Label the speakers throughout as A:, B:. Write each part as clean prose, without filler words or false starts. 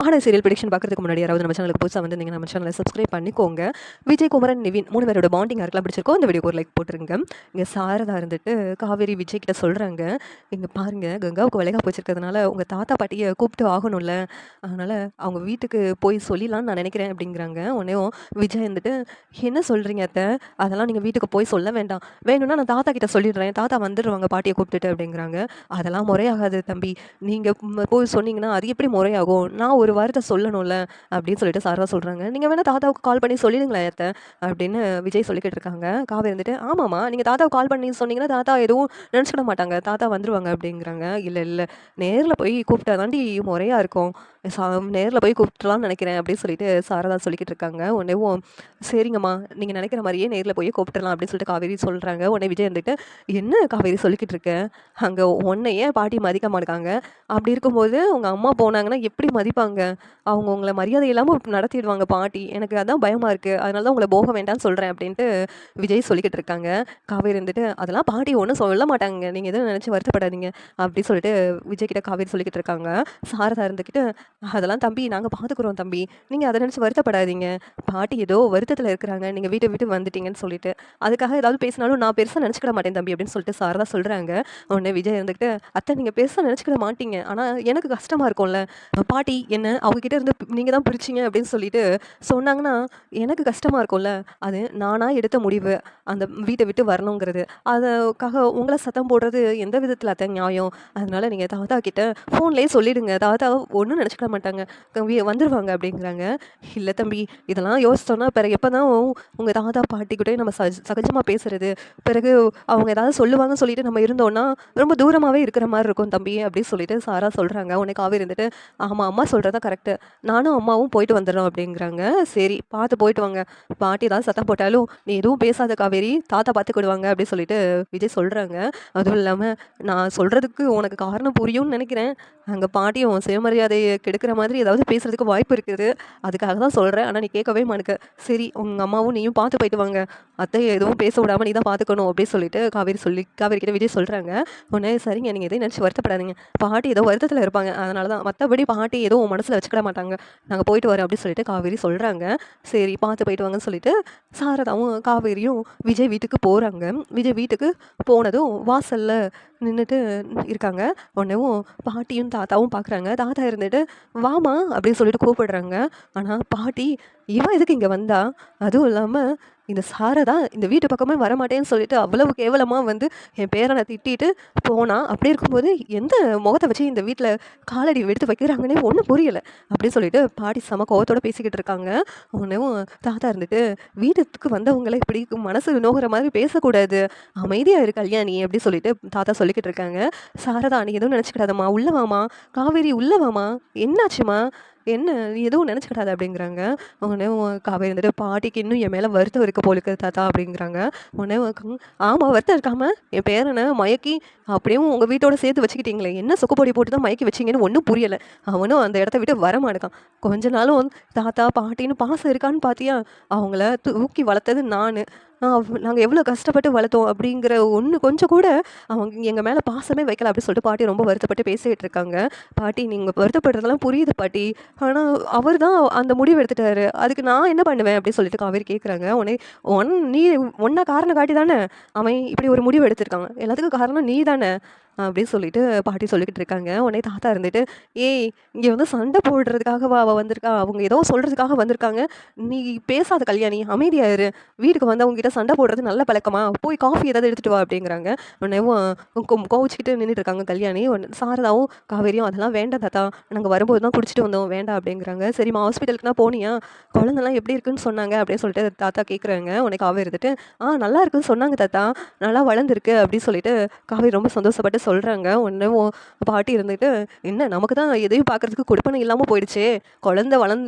A: ஆனால் serial prediction பார்க்குறதுக்கு முன்னாடி யாராவது நம்ம சேனலுக்கு புதுசாக வந்து நீங்கள் நம்ம சேனலை சப்ஸ்கிரைப் பண்ணிக்கோங்க. விஜய் குமரன் நிவின் 3 பேரோட பாண்டிங் யாருக்கெல்லாம் பிடிச்சிருக்கோ இந்த வீடியோக்கு ஒரு லைக் போட்டுருங்க. இங்கே சாரதா இருந்துட்டு காவேரி விஜய் கிட்ட சொல்கிறாங்க, இங்கே பாருங்கள் கங்காவுக்கு வளைகாப்பு வச்சிருக்கிறதுனால உங்கள் தாத்தா பாட்டியை கூப்பிட்டு ஆகணும்ல, அதனால் அவங்க வீட்டுக்கு போய் சொல்லிடலான்னு நான் நினைக்கிறேன் அப்படிங்கிறாங்க. உடனேயும் விஜய் இருந்துட்டு, என்ன சொல்கிறீங்க அத்தை, அதெல்லாம் நீங்கள் வீட்டுக்கு போய் சொல்ல வேண்டாம், வேணும்னா நான் தாத்தா கிட்ட சொல்லிடுறேன், தாத்தா வந்துடுவாங்க பாட்டியை கூப்பிட்டுட்டு அப்படிங்கிறாங்க. அதெல்லாம் முறையாகாது தம்பி, நீங்கள் போய் சொன்னீங்கன்னா அது எப்படி முறையாகும், நான் ஒரு வார்த்தை சொல்லணும்ல அப்படின்னு சொல்லிட்டு சாரதா சொல்கிறாங்க. நீங்கள் வேணால் தாத்தாவுக்கு கால் பண்ணி சொல்லிடுங்களேன் ஏத்த அப்படின்னு விஜய் சொல்லிக்கிட்டு இருக்காங்க. காவேரி வந்துட்டு, ஆமாம்மா நீங்கள் தாத்தாவுக்கு கால் பண்ணி சொன்னீங்கன்னா தாத்தா எதுவும் நினச்சிக்கிட மாட்டாங்க, தாத்தா வந்துடுவாங்க அப்படிங்கிறாங்க. இல்லை இல்லை, நேரில் போய் கூப்பிட்டா தாண்டி முறையாக இருக்கும், நேரில் போய் கூப்பிட்டுலான்னு நினைக்கிறேன் அப்படின்னு சொல்லிட்டு சாரதா சொல்லிக்கிட்டு இருக்காங்க. உடனேவும் சரிங்கம்மா நீங்கள் நினைக்கிற மாதிரியே நேரில் போய் கூப்பிட்டுலாம் அப்படின்னு சொல்லிட்டு காவேரி சொல்கிறாங்க. உடனே விஜய் வந்துட்டு, என்ன காவேரி சொல்லிக்கிட்டு இருக்க, அங்கே உன்னையே பாட்டி மதிக்க மாட்டாங்க, அப்படி இருக்கும்போது உங்கள் அம்மா போனாங்கன்னா எப்படி மதிப்பாங்க, அவங்க உங்களை மரியாதை இல்லாமல் நடத்திடுவாங்க பாட்டி, எனக்கு அதான் பயமாக இருக்குது, அதனால தான் உங்களை போக வேண்டாம்னு சொல்கிறேன் அப்படின்ட்டு விஜய் சொல்லிக்கிட்டு இருக்காங்க. காவேரி இருந்துட்டு, அதெல்லாம் பாட்டி ஒன்றும் சொல்ல மாட்டாங்க, நீங்கள் எதுவும் நினச்சி வருத்தப்படாதீங்க அப்படி சொல்லிட்டு விஜய் கிட்ட காவேரி சொல்லிக்கிட்டு இருக்காங்க. சாரதா இருந்துக்கிட்டு, அதெல்லாம் தம்பி நாங்கள் பார்த்துக்குறோம் தம்பி, நீங்கள் அதை நினச்சி வருத்தப்படாதீங்க, பாட்டி ஏதோ வருத்தத்தில் இருக்கிறாங்க, நீங்கள் வீட்டை விட்டு வந்துட்டீங்கன்னு சொல்லிட்டு அதுக்காக ஏதாவது பேசினாலும் நான் பெருசாக நினச்சிக்கிட மாட்டேன் தம்பி அப்படின்னு சொல்லிட்டு சாரதா சொல்கிறாங்க. உடனே விஜய் இருந்துக்கிட்டு, அத்தை நீங்கள் பெருசாக நினச்சிக்கிட மாட்டீங்க, ஆனால் எனக்கு கஷ்டமாக இருக்கும்ல, பாட்டி என்ன அவங்ககிட்ட இருந்து நீங்கள் தான் பிரிச்சிங்க அப்படின்னு சொல்லிட்டு சொன்னாங்கன்னா எனக்கு கஷ்டமாக இருக்கும்ல, அது நானாக எடுத்த முடிவு அந்த வீட்டை விட்டு வரணுங்கிறது, அதுக்காக உங்களை சத்தம் போடுறது எந்த விதத்தில் அத்தை நியாயம், அதனால நீங்கள் தாத்தா கிட்ட ஃபோன்லேயே சொல்லிடுங்க, தாத்தா ஒன்றும் நினச்சிக்க மாட்டாங்க, வந்துடுவாங்க அப்படிங்கிறாங்க. இல்லை தம்பி இதெல்லாம் யோசிச்சோன்னா பிறகு எப்போ தான் உங்கள் தாத்தா பாட்டிக்கிட்டே நம்ம சகஜமாக பேசுறது, பிறகு அவங்க ஏதாவது சொல்லுவாங்கன்னு சொல்லிட்டு நம்ம இருந்தோன்னா ரொம்ப தூரமாகவே இருக்கிற மாதிரி இருக்கும் தம்பி அப்படின்னு சொல்லிட்டு சாரா சொல்கிறாங்க. உடனே காவேரி இருந்துட்டு, ஆமாம் அம்மா சொல்கிறதா கரெக்டு, நானும் அம்மாவும் போயிட்டு வந்துடுறோம் அப்படிங்கிறாங்க. சரி பார்த்து போயிட்டு வாங்க, பாட்டி ஏதாவது சத்தம் போட்டாலும் நீ எதுவும் பேசாத காவேரி, தாத்தா பார்த்துக்கிடுவாங்க அப்படின்னு சொல்லிட்டு விஜய் சொல்கிறாங்க. அதுவும் இல்லாமல் நான் சொல்கிறதுக்கு உனக்கு காரணம் புரியும்னு நினைக்கிறேன், அங்கே பாட்டியும் சுயமரியாதையை கெடுக்கிற மாதிரி ஏதாவது பேசுகிறதுக்கு வாய்ப்பு இருக்குது, அதுக்காக தான் சொல்கிறேன், ஆனால் நீ கேட்கவே மாட்டுக்க, சரி உங்கள் அம்மாவும் நீயும் பார்த்து போயிட்டு வாங்க, அத்தை எதுவும் பேச விடாமல் நீ தான் பார்த்துக்கணும் அப்படின்னு சொல்லிட்டு காவேரி கிட்ட விஜய் சொல்கிறாங்க. உடனே சரிங்க நீங்கள் எதையும் நினச்சி வருத்தப்படாதீங்க, பாட்டி ஏதோ வருத்தத்தில் இருப்பாங்க, அதனால தான், மற்றபடி பாட்டி எதுவும் மனசில் வச்சுக்கிட மாட்டாங்க, நாங்கள் போயிட்டு வரோம் அப்படின்னு சொல்லிட்டு காவேரி சொல்கிறாங்க. சரி பார்த்து போயிட்டு வாங்கன்னு சொல்லிட்டு சாரதாவும் காவேரியும் விஜய் வீட்டுக்கு போகிறாங்க. விஜய் வீட்டுக்கு போனதும் வாசலில் நின்றுட்டு இருக்காங்க. உடனேவும் பாட்டியும் தாத்தாவும் பார்க்குறாங்க. தாத்தா இருந்துட்டு வாமா அப்படின்னு சொல்லிட்டு கூப்பிடுறாங்க. ஆனால் பாட்டி இவன் எதுக்கு இங்கே வந்தா, அதுவும் இல்லாமல் இந்த சாரதா இந்த வீட்டு பக்கமே வரமாட்டேன்னு சொல்லிட்டு அவ்வளவு கேவலமாக வந்து என் பேரனை திட்டிட்டு போனா, அப்படி இருக்கும்போது எந்த முகத்தை வச்சு இந்த வீட்டில் காலடி எடுத்து வைக்கிறாங்கன்னே ஒன்றும் புரியலை அப்படின்னு சொல்லிட்டு பாட்டி செம கோவத்தோடு பேசிக்கிட்டு இருக்காங்க. உடனேவும் தாத்தா இருந்துட்டு, வீட்டுக்கு வந்தவங்களை இப்படி மனசு நோகிற மாதிரி பேசக்கூடாது, அமைதியாக இரு கல்யாணி அப்படி சொல்லிட்டு தாத்தா சொல்லிக்கிட்டு இருக்காங்க. சாரதா நீ எதுவும் நினச்சிக்கிடாதம்மா, உள்ளவாமா காவேரி, உள்ளவாமா, என்னாச்சுமா, என்ன நீ எதுவும் நினச்சிக்கிடாத அப்படிங்கிறாங்க. உடனே காவேரி வந்துட்டு, பாட்டிக்கு இன்னும் என் மேலே வருத்தம் இருக்க போல இருக்குது தாத்தா அப்படிங்கிறாங்க. உடனே ஆமாம் வருத்தம் இருக்காமல் என் பேரனை மயக்கி அப்படியே உங்கள் வீட்டோட சேர்த்து வச்சுக்கிட்டீங்களே, என்ன சொக்குப்பொடி போட்டு தான் மயக்கி வச்சிங்கன்னு ஒன்றும் புரியலை, அவனும் அந்த இடத்த விட்டு வர மாட்டேக்கான், கொஞ்ச நாளும் தாத்தா பாட்டின்னு பாசம் இருக்கான்னு பார்த்தியா, அவங்கள தூக்கி வளர்த்தது நான், நாங்கள் எவ்வளோ கஷ்டப்பட்டு வளர்த்தோம் அப்படிங்கிற ஒன்று கொஞ்சம் கூட அவங்க எங்கள் மேலே பாசமே வைக்கல அப்படி சொல்லிட்டு பாட்டி ரொம்ப வருத்தப்பட்டு பேசிகிட்டு இருக்காங்க. பாட்டி நீங்கள் வருத்தப்படுறதெல்லாம் புரியுது பாட்டி, ஆனால் அவர் தான் அந்த முடிவு எடுத்துட்டாரு, அதுக்கு நான் என்ன பண்ணுவேன் அப்படின்னு சொல்லிட்டு காவேரி கேட்குறாங்க. உடனே நீ ஒன்றா காரணம் காட்டி தானே அவன் இப்படி ஒரு முடிவு எடுத்திருக்காங்க, எல்லாத்துக்கும் காரணம் நீ தானே அப்படின்னு சொல்லிட்டு பாட்டி சொல்லிக்கிட்டு இருக்காங்க. உடனே தாத்தா இருந்துட்டு, ஏய் இங்கே வந்து சண்டை போடுறதுக்காகவா அவள் வந்திருக்கா, அவங்க ஏதோ சொல்கிறதுக்காக வந்திருக்காங்க, நீ பேசாத கல்யாணி அமைதியாயிரு, வீட்டுக்கு வந்து அவங்ககிட்ட சண்டை போடுறது நல்ல பழக்கமா, போய் காஃபி ஏதாவது எடுத்துகிட்டு வா அப்படிங்கிறாங்க. உடனே கோவிச்சுக்கிட்டு நின்றுட்டு இருக்காங்க கல்யாணி. சாரதாவும் காவேரியும் அதெல்லாம் வேண்டாம் தாத்தா, நாங்கள் வரும்போது தான் குடிச்சிட்டு வந்தோம், வேண்டாம் அப்படிங்கிறாங்க. சரிம்மா ஹாஸ்பிட்டலுக்குனா போனியா, குழந்தைலாம் எப்படி இருக்குன்னு சொன்னாங்க அப்படின்னு சொல்லிட்டு தாத்தா கேட்குறாங்க. உடனே காவேரி இருந்துட்டு, நல்லா இருக்குன்னு சொன்னாங்க தாத்தா, நல்லா வளர்ந்துருக்கு அப்படின்னு சொல்லிட்டு காவேரி ரொம்ப சந்தோஷப்பட்டு சொல்கிறாங்க. ஒன்று பாட்டி இருந்துட்டு, என்ன நமக்கு தான் எதையும் பார்க்குறதுக்கு கொடுப்பனை இல்லாமல் போயிடுச்சு, குழந்தை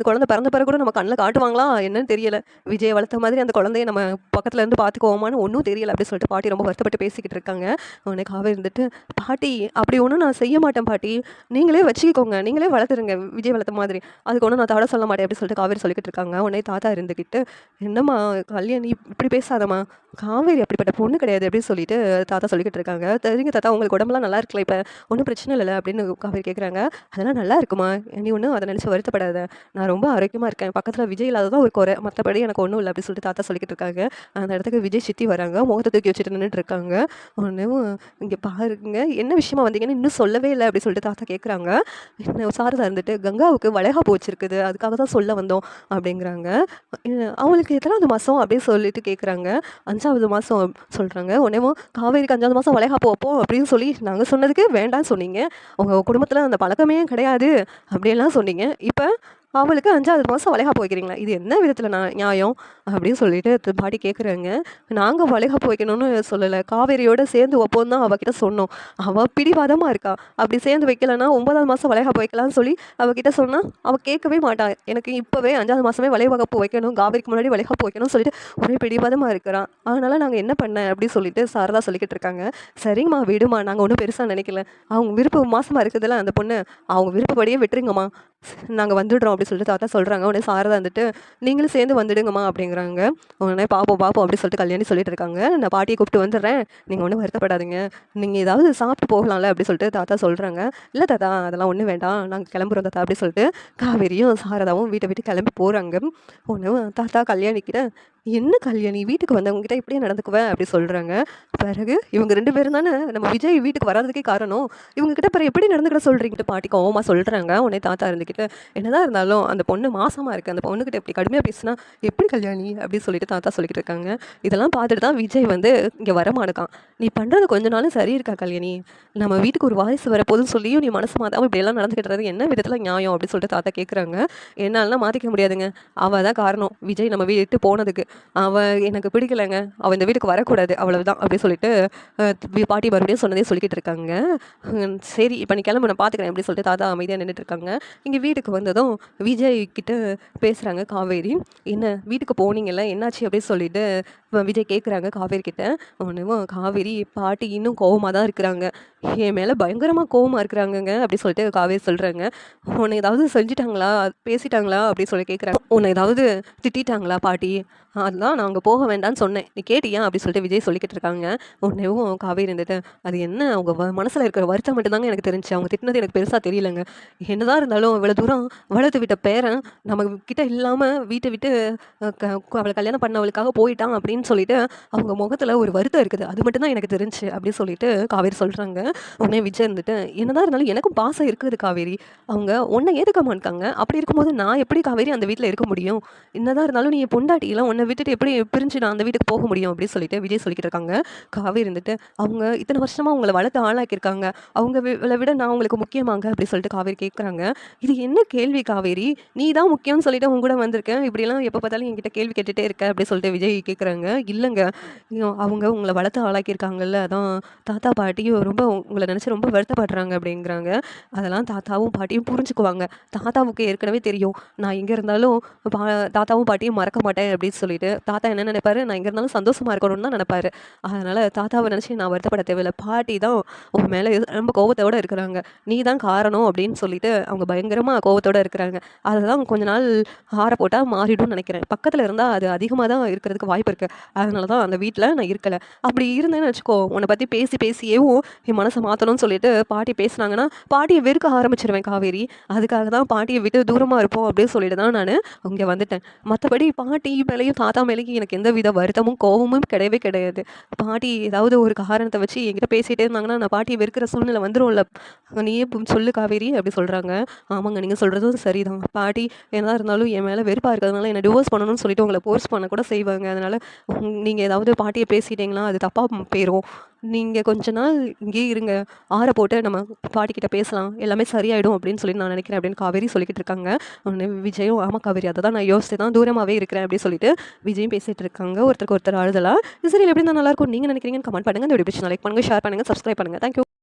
A: பிறந்த பிறகு கூட நம்ம கண்ணில் காட்டுவாங்களா என்னன்னு தெரியல, விஜய் வளர்த்த மாதிரி அந்த குழந்தைய நம்ம பக்கத்தில் இருந்து பார்த்துக்குவோமான்னு ஒன்றும் தெரியல அப்படி சொல்லிட்டு பாட்டி ரொம்ப வருத்தப்பட்டு பேசிக்கிட்டு இருக்காங்க. உடனே காவேரி இருந்துட்டு, பாட்டி அப்படி ஒன்றும் நான் செய்ய மாட்டேன் பாட்டி, நீங்களே வச்சுக்கோங்க, நீங்களே வளர்த்துருங்க விஜய் வளர்த்த மாதிரி, அதுக்கு ஒன்றும் நான் தட சொல்ல மாட்டேன் அப்படி சொல்லிட்டு காவேரி சொல்லிக்கிட்டு இருக்காங்க. உடனே தாத்தா இருந்துக்கிட்டு, என்னம்மா கல்யாணி இப்படி பேசாதம்மா, காவேரி அப்படிப்பட்ட பொண்ணு கிடையாது அப்படின்னு சொல்லிட்டு தாத்தா சொல்லிக்கிட்டு இருக்காங்க. தெரியுங்க தாத்தா உங்களுக்கு உடம்புலாம் நல்லா இருக்குல்ல இப்போ, ஒன்றும் பிரச்சனை இல்லைல்ல அப்படின்னு காவேரி கேட்குறாங்க. அதெல்லாம் நல்லா இருக்குமா, நீ ஒன்றும் அதை நினச்சி வருத்தப்படாத, நான் ரொம்ப ஆரோக்கியமாக இருக்கேன், பக்கத்தில் விஜய் இல்லாததான் ஒரு குறை, மற்றபடி எனக்கு ஒன்றும் இல்லை அப்படி சொல்லிட்டு தாத்தா சொல்லிக்கிட்டு இருக்காங்க. அந்த இடத்துக்கு விஜய் சித்தி வராங்க, முகத்தை தூக்கி வச்சுட்டு நின்றுட்டு இருக்காங்க. ஒன்றும் இங்கே பாருங்க என்ன விஷயமா வந்தீங்கன்னு இன்னும் சொல்லவே இல்லை அப்படி சொல்லிட்டு தாத்தா கேட்குறாங்க. என்ன சாரதா இருந்துட்டு கங்காவுக்கு வளைகாப்பு வச்சிருக்குது, அதுக்காக தான் சொல்ல வந்தோம் அப்படிங்கிறாங்க. அவங்களுக்கு எத்தனாவது மாதம் அப்படின்னு சொல்லிட்டு கேட்குறாங்க. 5வது மாதம் சொல்கிறாங்க. உடனேவும் காவேரிக்கு 5வது மாதம் வளைகாப்பு வைப்போம் அப்படின்னு சொல்லி நாங்கள் சொன்னதுக்கு வேண்டான்னு சொன்னீங்க, உங்கள் குடும்பத்தில் அந்த பழக்கமே கிடையாது அப்படியெல்லாம் சொன்னீங்க, இப்போ அவளுக்கு 5வது மாதம் வளைகாப்பு வைக்கிறீங்களா, இது என்ன விதத்தில் நியாயம் அப்படின்னு சொல்லிட்டு பாட்டி கேட்குறாங்க. நாங்கள் வளைகாப்பு வைக்கணும்னு சொல்லலை, காவேரியோட சேர்ந்து வைப்போம் தான் அவகிட்ட சொன்னோம், அவள் பிடிவாதமாக இருக்கா, அப்படி சேர்ந்து வைக்கலன்னா 9வது மாதம் வளைகாப்பு வைக்கலாம்னு சொல்லி அவகிட்ட சொன்னால் அவள் கேட்கவே மாட்டா, எனக்கு இப்போவே 5வது மாதமே வளைகாப்பு வைக்கணும், காவேரிக்கு முன்னாடி வளைகாப்பு வைக்கணும்னு சொல்லிட்டு ஒரே பிடிவாதமாக இருக்கிறான், அதனால் நாங்கள் என்ன பண்ண அப்படின்னு சொல்லிட்டு சாரதா சொல்லிக்கிட்டு இருக்காங்க. சரிங்கம்மா விடுமா, நாங்கள் ஒன்றும் பெருசாக நினைக்கல, அவங்க விருப்பம் மாசமாக இருக்குதுல்ல அந்த பொண்ணு, அவங்க விருப்பப்படியே விட்டுருங்கம்மா, நாங்கள் வந்துடுறோம் அப்படி சொல்லிட்டு தாத்தா சொல்கிறாங்க. உடனே சாரதா வந்துட்டு நீங்களும் சேர்ந்து வந்துடுங்கம்மா அப்படிங்கிறாங்க. உடனே பார்ப்போம் அப்படி சொல்லிட்டு கல்யாணி சொல்லிட்டு இருக்காங்க. நான் பாட்டியை கூப்பிட்டு வந்துடுறேன், நீங்கள் ஒன்றும் வருத்தப்படாதீங்க, நீங்கள் ஏதாவது சாப்பிட்டு போகலாம்ல அப்படி சொல்லிட்டு தாத்தா சொல்கிறாங்க. இல்லை தாத்தா அதெல்லாம் ஒன்றும் வேண்டாம், நாங்கள் கிளம்புறோம் தாத்தா அப்படி சொல்லிட்டு காவேரியும் சாரதாவும் வீட்டை விட்டு கிளம்பி போகிறாங்க. ஒன்று தாத்தா கல்யாணிக்கிட்ட என்ன கல்யாணி வீட்டுக்கு வந்தவங்ககிட்ட இப்படியே நடந்துக்குவேன் அப்படி சொல்கிறாங்க. பிறகு இவங்க 2 பேரும் தானே நம்ம விஜய் வீட்டுக்கு வராததுக்கே காரணம், இவங்ககிட்ட பிறகு எப்படி நடந்துக்கிட சொல்கிறீங்கிட்ட பாட்டி கோவமா சொல்கிறாங்க. உடனே தாத்தா இருந்துக்கிட்டு என்னதான் இருந்தாலும் அந்த பொண்ணு மாசமாக இருக்குது, அந்த பொண்ணுக்கிட்ட இப்படி கடுமையாக பேசினா எப்படி கல்யாணி அப்படின்னு சொல்லிட்டு தாத்தா சொல்லிக்கிட்டு இருக்காங்க. இதெல்லாம் பார்த்துட்டு தான் விஜய் வந்து இங்கே வரமாடுக்கான். நீ பண்ணுறது கொஞ்ச நாளும் சரி இருக்கா கல்யாணி, நம்ம வீட்டுக்கு ஒரு வாரிசு வரப்போதுன்னு சொல்லியும் நீ மனசு மாதாமல் இப்படியெல்லாம் நடந்துக்கிட்டுறது என்ன விதத்தில் நியாயம் அப்படின்னு சொல்லிட்டு தாத்தா கேட்குறாங்க. என்னாலலாம் மாற்றிக்க முடியாதுங்க, அவள் தான் காரணம் விஜய் நம்ம வீட்டு போனதுக்கு, அவள் எனக்கு பிடிக்கலைங்க, அவள் இந்த வீட்டுக்கு வரக்கூடாது அவ்வளவுதான் அப்படி சொல்லிட்டு பாட்டி மறுபடியும் சொன்னதே சொல்லிக்கிட்டு இருக்காங்க. சரி இப்போ நீ கிளம்பு நான் பார்த்துக்கிறேன் அப்படி சொல்லிட்டு தாத்தா அமைதியாக நின்றுட்டு இருக்காங்க. இங்கே வீட்டுக்கு வந்ததும் விஜய் கிட்ட பேசுகிறாங்க காவேரி. என்ன வீட்டுக்கு போனீங்கல்ல என்னாச்சு அப்படின்னு சொல்லிட்டு விஜய் கேட்குறாங்க காவேரி கிட்ட. ஒன்றும் காவேரி பாட்டி இன்னும் கோவமாக தான் இருக்கிறாங்க, என் மேலே பயங்கரமாக கோவமாக இருக்கிறாங்கங்க அப்படி சொல்லிட்டு காவேரி சொல்கிறாங்க. உன்னை ஏதாவது செஞ்சிட்டாங்களா பேசிட்டாங்களா அப்படி சொல்லி கேட்குறாங்க. உன்னை ஏதாவது திட்டாங்களா பாட்டி, அதெல்லாம் நான் அங்கே போக வேண்டாம்னு சொன்னேன், நீ கேட்டியா அப்படி சொல்லிட்டு விஜய் சொல்லிக்கிட்டு இருக்காங்க. உடனேவும் காவேரி இருந்துட்டு அது என்ன அவங்க மனசில் இருக்கிற வருத்தம் மட்டும்தாங்க எனக்கு தெரிஞ்சு, அவங்க திட்டினது எனக்கு பெருசாக தெரியலைங்க, என்னதான் இருந்தாலும் இவ்வளோ தூரம் வளர்த்து விட்ட பேரன் நம்ம கிட்ட இல்லாமல் வீட்டை விட்டு அவளை கல்யாணம் பண்ணவளுக்காக போயிட்டான் அப்படின்னு சொல்லிட்டு அவங்க முகத்தில் ஒரு வருத்தம் இருக்குது, அது மட்டும்தான் எனக்கு தெரிஞ்சு அப்படின்னு சொல்லிட்டு காவேரி சொல்கிறாங்க. உடனே விஜய் இருந்துட்டு என்னதான் இருந்தாலும் எனக்கும் பாசம் இருக்குது காவேரி, அவங்க உன்னை ஏற்றுக்க மாட்டாங்க, அப்படி இருக்கும்போது நான் எப்படி காவேரி அந்த வீட்டில் இருக்க முடியும், என்னதான் இருந்தாலும் நீ பொண்டாட்டியெல்லாம் உன்னை விட்டுட்டு எப்படி பிரிஞ்சு நான் அந்த வீட்டுக்கு போக முடியும் அப்படின்னு சொல்லிட்டு விஜய் சொல்லிக்கிட்டு இருக்காங்க. காவேரி இருந்துட்டு அவங்க இத்தனை வருஷமாக உங்களை வளர்த்து ஆளாக்கியிருக்காங்க, அவங்களை விட நான் உங்களுக்கு முக்கியமாங்க அப்படி சொல்லிட்டு காவேரி கேட்குறாங்க. இது என்ன கேள்வி காவேரி, நீ தான் முக்கியம்னு சொல்லிட்டு உங்க கூட வந்திருக்கேன், இப்படிலாம் எப்போ பார்த்தாலும் என்கிட்ட கேள்வி கேட்டுகிட்டே இருக்க அப்படி சொல்லிட்டு விஜய் கேட்குறாங்க. இல்லைங்க அவங்க உங்களை வளர்த்து ஆளாக்கியிருக்காங்கல்ல, அதான் தாத்தா பாட்டியும் ரொம்ப உங்களை நினச்சி ரொம்ப வருத்தப்படுறாங்க அப்படிங்கிறாங்க. அதெல்லாம் தாத்தாவும் பாட்டியும் புரிஞ்சுக்குவாங்க, தாத்தாவுக்கு ஏற்கனவே தெரியும் நான் எங்கே இருந்தாலும் தாத்தாவும் பாட்டியும் மறக்க மாட்டேன் அப்படின்னு சொல்லிட்டு தாத்தா என்ன நினைப்பாரு, நான் எங்கே இருந்தாலும் சந்தோஷமாக இருக்கணும்னு தான் நினைப்பாரு, அதனால் தாத்தாவை நினச்சி நான் வருத்தப்பட தேவையில்லை, பாட்டி தான் உன் மேலே ரொம்ப கோபத்தோடு இருக்கிறாங்க, நீ தான் காரணம் அப்படின்னு சொல்லிட்டு அவங்க பயங்கரமாக கோபத்தோடு இருக்கிறாங்க. அதை தான் கொஞ்ச நாள் ஆற போட்டால் மாறிடும்னு நினைக்கிறேன், பக்கத்தில் இருந்தால் அது அதிகமாக தான் இருக்கிறதுக்கு வாய்ப்பு இருக்குது, அதனால தான் அந்த வீட்டில் நான் இருக்கலை, அப்படி இருந்தேன்னு வச்சுக்கோ உன்னை பற்றி பேசியேவும் என் மனசை மாற்றணும்னு சொல்லிட்டு பாட்டி பேசுனாங்கன்னா பாட்டியை வெறுக்க ஆரம்பிச்சிருவேன் காவேரி, அதுக்காக தான் பாட்டியை விட்டு தூரமாக இருப்போம் அப்படின்னு சொல்லிட்டு தான் நான் இங்கே வந்துட்டேன், மற்றபடி பாட்டி மேலேயும் தாத்தா மேலேயும் எனக்கு எந்த வித வருத்தமும் கோபமும் கிடையவே கிடையாது, பாட்டி ஏதாவது ஒரு காரணத்தை வச்சு என்கிட்ட பேசிகிட்டே இருந்தாங்கன்னா நான் பாட்டியை வெறுக்கிற சூழ்நிலை வந்துடும்ல, நீயே சொல்லு காவேரி அப்படி சொல்கிறாங்க. ஆமாங்க நீங்கள் சொல்கிறதும் சரிதான், பாட்டி என்னதான் இருந்தாலும் என் மேலே வெறுப்பாக இருக்கிறதுனால என்னை டிவோர்ஸ் பண்ணணும்னு சொல்லிட்டு உங்களை ஃபோர்ஸ் பண்ண கூட செய்வாங்க, அதனால் நீங்கள் ஏதாவது பாட்டியை பேசிட்டீங்கன்னா அது தப்பாக போயிடும், நீங்கள் கொஞ்ச நாள் இங்கேயே இருங்க, ஆற போட்டு நம்ம பாட்டிக்கிட்ட பேசலாம், எல்லாமே சரியாயிடும் அப்படின்னு சொல்லி நான் நினைக்கிறேன் அப்படின்னு காவேரி சொல்லிக்கிட்டு இருக்காங்க. உடனே விஜயும் ஆமாம் காவேரி அதை தான் நான் யோசித்து தான் தூரமாகவே இருக்கிறேன் அப்படின்னு சொல்லிட்டு விஜயும் பேசிகிட்டு இருக்காங்க. ஒருத்தருக்கு ஒருத்தர் ஆறுதலாக. இது சரி எப்படி தான் நல்லாயிருக்கும் நீங்கள் நினைக்கிறீங்கன்னு கமெண்ட் பண்ணுங்கள். இந்த வீடியோ பிடிச்சி லைக் பண்ணுங்கள், ஷேர் பண்ணுங்கள், சப்ஸ்கிரைப் பண்ணுங்கள். தேங்க்யூ.